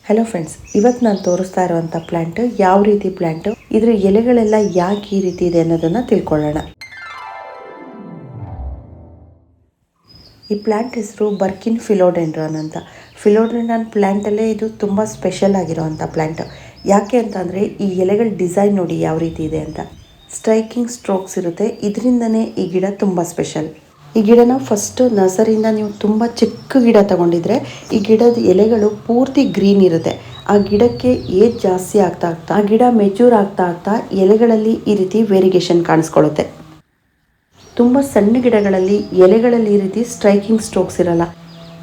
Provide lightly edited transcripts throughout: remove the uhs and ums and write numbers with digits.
Hello friends, ಇವತ್ತು ನಾನು ತೋರಿಸ್ತಾ ಇರುವಂಥ ಪ್ಲ್ಯಾಂಟ್ ಯಾವ ರೀತಿ ಪ್ಲ್ಯಾಂಟು, ಇದರ ಎಲೆಗಳೆಲ್ಲ ಯಾಕೆ ಈ ರೀತಿ ಇದೆ ಅನ್ನೋದನ್ನು ತಿಳ್ಕೊಳ್ಳೋಣ. ಈ ಪ್ಲ್ಯಾಂಟ್ ಹೆಸರು ಬರ್ಕಿನ್ ಫಿಲೋಡೆಂಡ್ರಾನ್ ಅಂತ. ಫಿಲೋಡೆಂಡ್ರಾನ್ ಪ್ಲ್ಯಾಂಟಲ್ಲೇ ಇದು ತುಂಬ ಸ್ಪೆಷಲ್ ಆಗಿರೋವಂಥ ಪ್ಲ್ಯಾಂಟ್. ಯಾಕೆ ಅಂತಂದರೆ ಈ ಎಲೆಗಳ ಡಿಸೈನ್ ನೋಡಿ ಯಾವ ರೀತಿ ಇದೆ ಅಂತ. ಸ್ಟ್ರೈಕಿಂಗ್ ಸ್ಟ್ರೋಕ್ಸ್ ಇರುತ್ತೆ, ಇದರಿಂದನೇ ಈ ಗಿಡ ತುಂಬ ಸ್ಪೆಷಲ್. ಈ ಗಿಡನ ಫಸ್ಟು ನರ್ಸರಿಯಿಂದ ನೀವು ತುಂಬ ಚಿಕ್ಕ ಗಿಡ ತಗೊಂಡಿದ್ರೆ ಈ ಗಿಡದ ಎಲೆಗಳು ಪೂರ್ತಿ ಗ್ರೀನ್ ಇರುತ್ತೆ. ಆ ಗಿಡಕ್ಕೆ ಏಜ್ ಜಾಸ್ತಿ ಆಗ್ತಾ ಆಗ್ತಾ ಆ ಗಿಡ ಮೆಚೂರ್ ಆಗ್ತಾ ಆಗ್ತಾ ಎಲೆಗಳಲ್ಲಿ ಈ ರೀತಿ ವೇರಿಗೇಷನ್ ಕಾಣಿಸ್ಕೊಳ್ಳುತ್ತೆ. ತುಂಬ ಸಣ್ಣ ಗಿಡಗಳಲ್ಲಿ ಎಲೆಗಳಲ್ಲಿ ಈ ರೀತಿ ಸ್ಟ್ರೈಕಿಂಗ್ ಸ್ಟ್ರೋಕ್ಸ್ ಇರಲ್ಲ,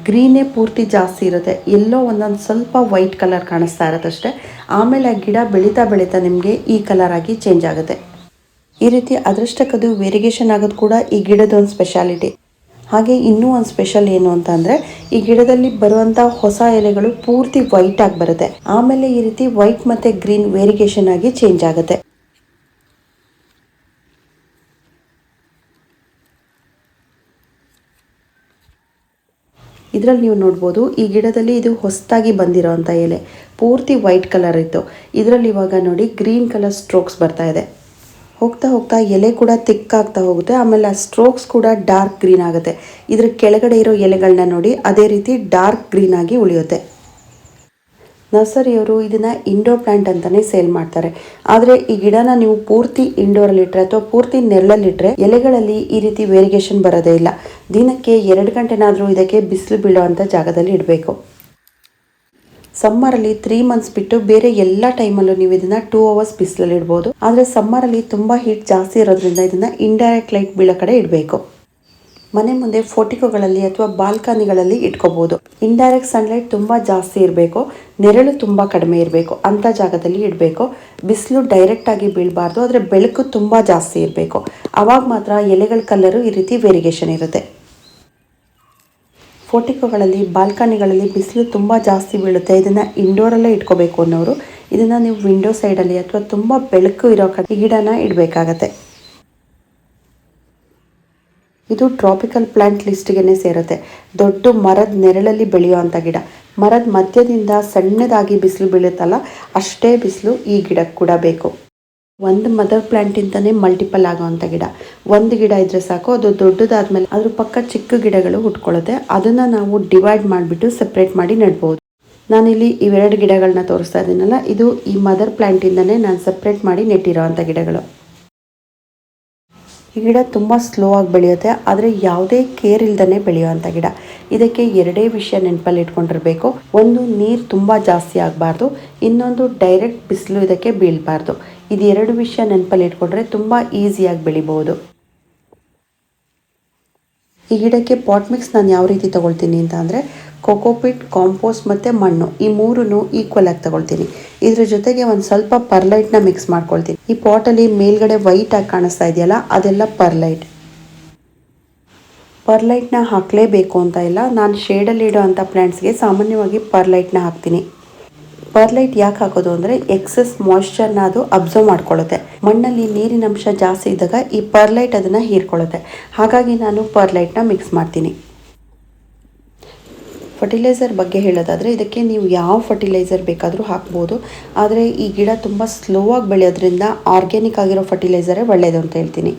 ಗ್ರೀನೇ ಪೂರ್ತಿ ಜಾಸ್ತಿ ಇರುತ್ತೆ. ಎಲ್ಲೋ ಒಂದೊಂದು ಸ್ವಲ್ಪ ವೈಟ್ ಕಲರ್ ಕಾಣಿಸ್ತಾ ಇರುತ್ತಷ್ಟೇ. ಆಮೇಲೆ ಆ ಗಿಡ ಬೆಳೀತಾ ಬೆಳೀತಾ ನಿಮಗೆ ಈ ಕಲರ್ ಆಗಿ ಚೇಂಜ್ ಆಗುತ್ತೆ. ಈ ರೀತಿ ಅದೃಷ್ಟಕ್ಕದು ವೇರಿಗೇಷನ್ ಆಗೋದು ಕೂಡ ಈ ಗಿಡದ ಒಂದು ಸ್ಪೆಷಾಲಿಟಿ. ಹಾಗೆ ಇನ್ನೂ ಒಂದು ಸ್ಪೆಷಲ್ ಏನು ಅಂತ ಅಂದರೆ ಈ ಗಿಡದಲ್ಲಿ ಬರುವಂಥ ಹೊಸ ಎಲೆಗಳು ಪೂರ್ತಿ ವೈಟ್ ಆಗಿ ಬರುತ್ತೆ. ಆಮೇಲೆ ಈ ರೀತಿ ವೈಟ್ ಮತ್ತು ಗ್ರೀನ್ ವೇರಿಗೇಷನ್ ಆಗಿ ಚೇಂಜ್ ಆಗುತ್ತೆ. ಇದರಲ್ಲಿ ನೀವು ನೋಡ್ಬೋದು, ಈ ಗಿಡದಲ್ಲಿ ಇದು ಹೊಸದಾಗಿ ಬಂದಿರೋವಂಥ ಎಲೆ ಪೂರ್ತಿ ವೈಟ್ ಕಲರ್ ಇತ್ತು. ಇದರಲ್ಲಿ ಇವಾಗ ನೋಡಿ ಗ್ರೀನ್ ಕಲರ್ ಸ್ಟ್ರೋಕ್ಸ್ ಬರ್ತಾ ಇದೆ. ಹೋಗ್ತಾ ಹೋಗ್ತಾ ಎಲೆ ಕೂಡ ತಿಕ್ಕಾಗ್ತಾ ಹೋಗುತ್ತೆ. ಆಮೇಲೆ ಆ ಸ್ಟ್ರೋಕ್ಸ್ ಕೂಡ ಡಾರ್ಕ್ ಗ್ರೀನ್ ಆಗುತ್ತೆ. ಇದ್ರ ಕೆಳಗಡೆ ಇರೋ ಎಲೆಗಳನ್ನ ನೋಡಿ ಅದೇ ರೀತಿ ಡಾರ್ಕ್ ಗ್ರೀನ್ ಆಗಿ ಉಳಿಯುತ್ತೆ. ನರ್ಸರಿಯವರು ಇದನ್ನು ಇಂಡೋರ್ ಪ್ಲ್ಯಾಂಟ್ ಅಂತಲೇ ಸೇಲ್ ಮಾಡ್ತಾರೆ. ಆದರೆ ಈ ಗಿಡನ ನೀವು ಪೂರ್ತಿ ಇಂಡೋರಲ್ಲಿ ಇಟ್ಟರೆ ಅಥವಾ ಪೂರ್ತಿ ನೆರಳಲ್ಲಿಟ್ಟರೆ ಎಲೆಗಳಲ್ಲಿ ಈ ರೀತಿ ವೇರಿಗೇಷನ್ ಬರೋದೇ ಇಲ್ಲ. ದಿನಕ್ಕೆ 2 ಗಂಟೆನಾದರೂ ಇದಕ್ಕೆ ಬಿಸಿಲು ಬೀಳೋವಂಥ ಜಾಗದಲ್ಲಿ ಇಡಬೇಕು. ಸಮ್ಮರಲ್ಲಿ 3 ಮಂತ್ಸ್ ಬಿಟ್ಟು ಬೇರೆ ಎಲ್ಲ ಟೈಮಲ್ಲೂ ನೀವು ಇದನ್ನು 2 ಅವರ್ಸ್ ಬಿಸಿಲಲ್ಲಿ ಇಡ್ಬೋದು. ಆದರೆ ಸಮ್ಮರಲ್ಲಿ ತುಂಬ ಹೀಟ್ ಜಾಸ್ತಿ ಇರೋದ್ರಿಂದ ಇದನ್ನು ಇಂಡೈರೆಕ್ಟ್ ಲೈಟ್ ಬೀಳೋ ಕಡೆ ಇಡಬೇಕು. ಮನೆ ಮುಂದೆ ಫೋಟಿಕೋಗಳಲ್ಲಿ ಅಥವಾ ಬಾಲ್ಕನಿಗಳಲ್ಲಿ ಇಟ್ಕೋಬೋದು. ಇಂಡೈರೆಕ್ಟ್ ಸನ್ಲೈಟ್ ತುಂಬ ಜಾಸ್ತಿ ಇರಬೇಕು, ನೆರಳು ತುಂಬ ಕಡಿಮೆ ಇರಬೇಕು ಅಂಥ ಜಾಗದಲ್ಲಿ ಇಡಬೇಕು. ಬಿಸಿಲು ಡೈರೆಕ್ಟಾಗಿ ಬೀಳಬಾರ್ದು, ಆದರೆ ಬೆಳಕು ತುಂಬ ಜಾಸ್ತಿ ಇರಬೇಕು. ಆವಾಗ ಮಾತ್ರ ಎಲೆಗಳ ಕಲರು ಈ ರೀತಿ ವೇರಿಗೇಷನ್ ಇರುತ್ತೆ. ಫೋಟಿಕೋಗಳಲ್ಲಿ ಬಾಲ್ಕನಿಗಳಲ್ಲಿ ಬಿಸಿಲು ತುಂಬ ಜಾಸ್ತಿ ಬೀಳುತ್ತೆ, ಇದನ್ನು ಇಂಡೋರಲ್ಲೇ ಇಟ್ಕೋಬೇಕು ಅನ್ನೋರು ಇದನ್ನು ನೀವು ವಿಂಡೋ ಸೈಡಲ್ಲಿ ಅಥವಾ ತುಂಬ ಬೆಳಕು ಇರೋ ಕಡೆ ಈ ಗಿಡನ ಇಡಬೇಕಾಗತ್ತೆ. ಇದು ಟ್ರಾಪಿಕಲ್ ಪ್ಲ್ಯಾಂಟ್ ಲಿಸ್ಟ್ಗೆ ಸೇರುತ್ತೆ. ದೊಡ್ಡ ಮರದ ನೆರಳಲ್ಲಿ ಬೆಳೆಯುವಂಥ ಗಿಡ. ಮರದ ಮಧ್ಯದಿಂದ ಸಣ್ಣದಾಗಿ ಬಿಸಿಲು ಬೀಳುತ್ತಲ್ಲ, ಅಷ್ಟೇ ಬಿಸಿಲು ಈ ಗಿಡಕ್ಕೆ ಕೂಡ ಬೇಕು. ಒಂದು ಮದರ್ ಪ್ಲ್ಯಾಂಟಿಂದನೇ ಮಲ್ಟಿಪಲ್ ಆಗೋವಂಥ ಗಿಡ. ಒಂದು ಗಿಡ ಇದ್ರೆ ಸಾಕು, ಅದು ದೊಡ್ಡದಾದ್ಮೇಲೆ ಅದ್ರ ಪಕ್ಕ ಚಿಕ್ಕ ಗಿಡಗಳು ಹುಟ್ಕೊಳ್ಳುತ್ತೆ. ಅದನ್ನು ನಾವು ಡಿವೈಡ್ ಮಾಡಿಬಿಟ್ಟು ಸಪ್ರೇಟ್ ಮಾಡಿ ನೆಡ್ಬೋದು. ನಾನಿಲ್ಲಿ ಇವೆರಡು ಗಿಡಗಳನ್ನ ತೋರಿಸ್ತಾ ಇದ್ದೀನಲ್ಲ, ಇದು ಈ ಮದರ್ ಪ್ಲ್ಯಾಂಟಿಂದನೇ ನಾನು ಸಪ್ರೇಟ್ ಮಾಡಿ ನೆಟ್ಟಿರೋ ಅಂಥ ಗಿಡಗಳು. ಈ ಗಿಡ ತುಂಬ ಸ್ಲೋ ಆಗಿ ಬೆಳೆಯುತ್ತೆ, ಆದರೆ ಯಾವುದೇ ಕೇರ್ ಇಲ್ದೇ ಬೆಳೆಯುವಂಥ ಗಿಡ. ಇದಕ್ಕೆ 2 ವಿಷಯ ನೆನಪಲ್ಲಿ ಇಟ್ಕೊಂಡಿರಬೇಕು. ಒಂದು, ನೀರು ತುಂಬ ಜಾಸ್ತಿ ಆಗಬಾರ್ದು. ಇನ್ನೊಂದು, ಡೈರೆಕ್ಟ್ ಬಿಸಿಲು ಇದಕ್ಕೆ ಬೀಳಬಾರ್ದು. ಇದು 2 ವಿಷಯ ನೆನಪಲ್ಲಿ ಇಟ್ಕೊಂಡ್ರೆ ತುಂಬ ಈಸಿಯಾಗಿ ಬೆಳಿಬೋದು. ಈ ಗಿಡಕ್ಕೆ ಪಾಟ್ ಮಿಕ್ಸ್ ನಾನು ಯಾವ ರೀತಿ ತೊಗೊಳ್ತೀನಿ ಅಂತ ಅಂದರೆ ಕೊಕೋಪಿಟ್, ಕಾಂಪೋಸ್ಟ್ ಮತ್ತು ಮಣ್ಣು ಈ 3 ಈಕ್ವಲ್ ಆಗಿ ತೊಗೊಳ್ತೀನಿ. ಇದ್ರ ಜೊತೆಗೆ ಒಂದು ಸ್ವಲ್ಪ ಪರ್ಲೈಟ್ನ ಮಿಕ್ಸ್ ಮಾಡ್ಕೊಳ್ತೀನಿ. ಈ ಪಾಟಲ್ಲಿ ಮೇಲ್ಗಡೆ ವೈಟ್ ಆಗಿ ಕಾಣಿಸ್ತಾ ಇದೆಯಲ್ಲ, ಅದೆಲ್ಲ ಪರ್ಲೈಟ್. ಪರ್ಲೈಟ್ನ ಹಾಕಲೇಬೇಕು ಅಂತ ಇಲ್ಲ, ನಾನು ಶೇಡಲ್ಲಿ ಇಡೋ ಅಂಥ ಪ್ಲ್ಯಾಂಟ್ಸ್ಗೆ ಸಾಮಾನ್ಯವಾಗಿ ಪರ್ಲೈಟ್ನ ಹಾಕ್ತೀನಿ. ಪರ್ಲೈಟ್ ಯಾಕೆ ಹಾಕೋದು ಅಂದರೆ ಎಕ್ಸೆಸ್ ಮಾಯ್ಶ್ಚರ್ನ ಅದು ಅಬ್ಸರ್ವ್ ಮಾಡ್ಕೊಳ್ಳುತ್ತೆ. ಮಣ್ಣಲ್ಲಿ ನೀರಿನ ಅಂಶ ಜಾಸ್ತಿ ಇದ್ದಾಗ ಈ ಪರ್ಲೈಟ್ ಅದನ್ನು ಹೀರ್ಕೊಳ್ಳುತ್ತೆ. ಹಾಗಾಗಿ ನಾನು ಪರ್ಲೈಟ್ನ ಮಿಕ್ಸ್ ಮಾಡ್ತೀನಿ. ಫರ್ಟಿಲೈಸರ್ ಬಗ್ಗೆ ಹೇಳೋದಾದರೆ ಇದಕ್ಕೆ ನೀವು ಯಾವ ಫರ್ಟಿಲೈಸರ್ ಬೇಕಾದರೂ ಹಾಕ್ಬೋದು. ಆದರೆ ಈ ಗಿಡ ತುಂಬ ಸ್ಲೋ ಆಗಿ ಬೆಳೆಯೋದ್ರಿಂದ ಆರ್ಗ್ಯಾನಿಕ್ ಆಗಿರೋ ಫರ್ಟಿಲೈಸರೇ ಒಳ್ಳೆಯದು ಅಂತ ಹೇಳ್ತೀನಿ.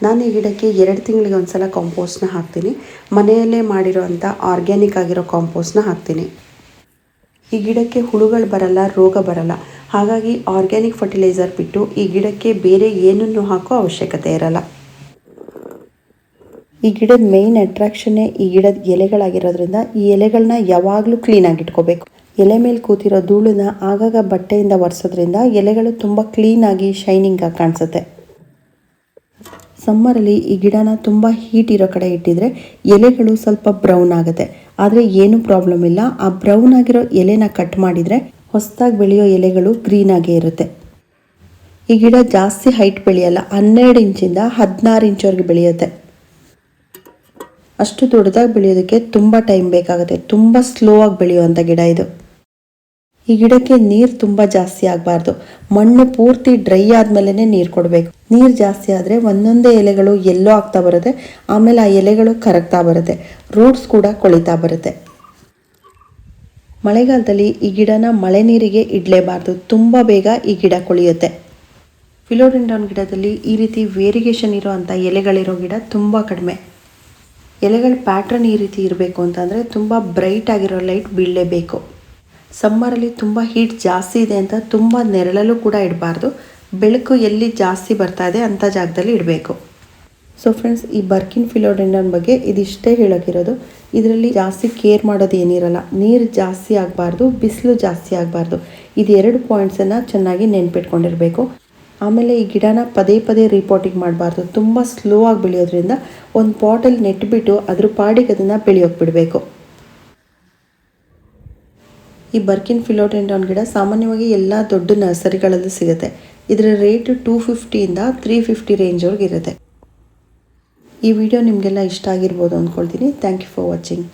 ನಾನು ಈ ಗಿಡಕ್ಕೆ 2 ತಿಂಗಳಿಗೆ ಒಂದ್ಸಲ ಕಾಂಪೋಸ್ಟ್ನ ಹಾಕ್ತೀನಿ. ಮನೆಯಲ್ಲೇ ಮಾಡಿರೋ ಅಂಥ ಆರ್ಗ್ಯಾನಿಕ್ ಆಗಿರೋ ಕಾಂಪೋಸ್ಟ್ನ ಹಾಕ್ತೀನಿ. ಈ ಗಿಡಕ್ಕೆ ಹುಳುಗಳು ಬರಲ್ಲ, ರೋಗ ಬರಲ್ಲ. ಹಾಗಾಗಿ ಆರ್ಗ್ಯಾನಿಕ್ ಫರ್ಟಿಲೈಸರ್ ಬಿಟ್ಟು ಈ ಗಿಡಕ್ಕೆ ಬೇರೆ ಏನನ್ನು ಹಾಕೋ ಅವಶ್ಯಕತೆ ಇರಲ್ಲ. ಈ ಗಿಡದ ಮೇಯ್ನ್ ಅಟ್ರಾಕ್ಷನ್ನೇ ಈ ಗಿಡದ ಎಲೆಗಳಾಗಿರೋದ್ರಿಂದ ಈ ಎಲೆಗಳನ್ನ ಯಾವಾಗಲೂ ಕ್ಲೀನಾಗಿ ಇಟ್ಕೋಬೇಕು. ಎಲೆ ಮೇಲೆ ಕೂತಿರೋ ಧೂಳನ್ನ ಆಗಾಗ ಬಟ್ಟೆಯಿಂದ ಒರೆಸೋದ್ರಿಂದ ಎಲೆಗಳು ತುಂಬ ಕ್ಲೀನಾಗಿ ಶೈನಿಂಗಾಗಿ ಕಾಣಿಸುತ್ತೆ. ಸಮ್ಮರಲ್ಲಿ ಈ ಗಿಡನ ತುಂಬ ಹೀಟ್ ಇರೋ ಕಡೆ ಇಟ್ಟಿದ್ರೆ ಎಲೆಗಳು ಸ್ವಲ್ಪ ಬ್ರೌನ್ ಆಗುತ್ತೆ. ಆದರೆ ಏನೂ ಪ್ರಾಬ್ಲಮ್ ಇಲ್ಲ. ಆ ಬ್ರೌನ್ ಆಗಿರೋ ಎಲೆನ ಕಟ್ ಮಾಡಿದರೆ ಹೊಸದಾಗಿ ಬೆಳೆಯೋ ಎಲೆಗಳು ಗ್ರೀನಾಗೇ ಇರುತ್ತೆ. ಈ ಗಿಡ ಜಾಸ್ತಿ ಹೈಟ್ ಬೆಳೆಯಲ್ಲ, 12 ಇಂಚಿಂದ 16 ಇಂಚ್ವರೆಗೆ ಬೆಳೆಯುತ್ತೆ. ಅಷ್ಟು ದೊಡ್ಡದಾಗಿ ಬೆಳೆಯೋದಕ್ಕೆ ತುಂಬ ಟೈಮ್ ಬೇಕಾಗುತ್ತೆ. ತುಂಬ ಸ್ಲೋ ಆಗಿ ಬೆಳೆಯುವಂಥ ಗಿಡ ಇದು. ಈ ಗಿಡಕ್ಕೆ ನೀರು ತುಂಬ ಜಾಸ್ತಿ ಆಗಬಾರ್ದು. ಮಣ್ಣು ಪೂರ್ತಿ ಡ್ರೈ ಆದಮೇಲೆ ನೀರು ಕೊಡಬೇಕು. ನೀರು ಜಾಸ್ತಿ ಆದರೆ ಒಂದೊಂದೇ ಎಲೆಗಳು ಎಲ್ಲೋ ಆಗ್ತಾ ಬರುತ್ತೆ. ಆಮೇಲೆ ಆ ಎಲೆಗಳು ಕರಗ್ತಾ ಬರುತ್ತೆ, ರೂಟ್ಸ್ ಕೂಡ ಕೊಳಿತಾ ಬರುತ್ತೆ. ಮಳೆಗಾಲದಲ್ಲಿ ಈ ಗಿಡನ ಮಳೆ ನೀರಿಗೆ ಇಡಲೇಬಾರ್ದು, ತುಂಬ ಬೇಗ ಈ ಗಿಡ ಕೊಳೆಯುತ್ತೆ. ಫಿಲೋಡೆಂಡ್ರಾನ್ ಗಿಡದಲ್ಲಿ ಈ ರೀತಿ ವೇರಿಗೇಷನ್ ಇರೋವಂಥ ಎಲೆಗಳಿರೋ ಗಿಡ ತುಂಬ ಕಡಿಮೆ. ಎಲೆಗಳ ಪ್ಯಾಟ್ರನ್ ಈ ರೀತಿ ಇರಬೇಕು ಅಂತಂದರೆ ತುಂಬ ಬ್ರೈಟ್ ಆಗಿರೋ ಲೈಟ್ ಬೀಳಲೇಬೇಕು. ಸಮ್ಮರಲ್ಲಿ ತುಂಬ ಹೀಟ್ ಜಾಸ್ತಿ ಇದೆ ಅಂತ ತುಂಬ ನೆರಳಲ್ಲೂ ಕೂಡ ಇಡಬಾರ್ದು. ಬೆಳಕು ಎಲ್ಲಿ ಜಾಸ್ತಿ ಬರ್ತಾ ಇದೆ ಅಂಥ ಜಾಗದಲ್ಲಿ ಇಡಬೇಕು. ಸೊ ಫ್ರೆಂಡ್ಸ್, ಈ ಬರ್ಕಿನ್ ಫಿಲೋಡೆಂಡ್ರಾನ್ ಬಗ್ಗೆ ಇದಿಷ್ಟೇ ಹೇಳೋಕ್ಕಿರೋದು. ಇದರಲ್ಲಿ ಜಾಸ್ತಿ ಕೇರ್ ಮಾಡೋದು ಏನಿರಲ್ಲ. ನೀರು ಜಾಸ್ತಿ ಆಗಬಾರ್ದು, ಬಿಸಿಲು ಜಾಸ್ತಿ ಆಗಬಾರ್ದು. ಇದು 2 ಪಾಯಿಂಟ್ಸನ್ನು ಚೆನ್ನಾಗಿ ನೆನ್ಪಿಟ್ಕೊಂಡಿರಬೇಕು. ಆಮೇಲೆ ಈ ಗಿಡನ ಪದೇ ಪದೇ ರಿಪೋರ್ಟಿಂಗ್ ಮಾಡಬಾರ್ದು. ತುಂಬ ಸ್ಲೋ ಆಗಿ ಬೆಳೆಯೋದ್ರಿಂದ ಒಂದು ಪಾಟಲ್ಲಿ ನೆಟ್ಬಿಟ್ಟು ಅದ್ರ ಪಾಡಿಗೆ ಅದನ್ನು ಬೆಳೆಯೋಕೆ ಬಿಡಬೇಕು. ಈ ಬರ್ಕಿನ್ ಫಿಲೋಡೆಂಡ್ರಾನ್ ಗಿಡ ಸಾಮಾನ್ಯವಾಗಿ ಎಲ್ಲ ದೊಡ್ಡ ನರ್ಸರಿಗಳಲ್ಲೂ ಸಿಗುತ್ತೆ. ಇದರ ರೇಟ್ 250ಇಂದ 350 ರೇಂಜ್ವರೆಗೆ ಇರುತ್ತೆ. ಈ ವಿಡಿಯೋ ನಿಮಗೆಲ್ಲ ಇಷ್ಟ ಆಗಿರ್ಬೋದು ಅಂದ್ಕೊಳ್ತೀನಿ. Thank you for watching.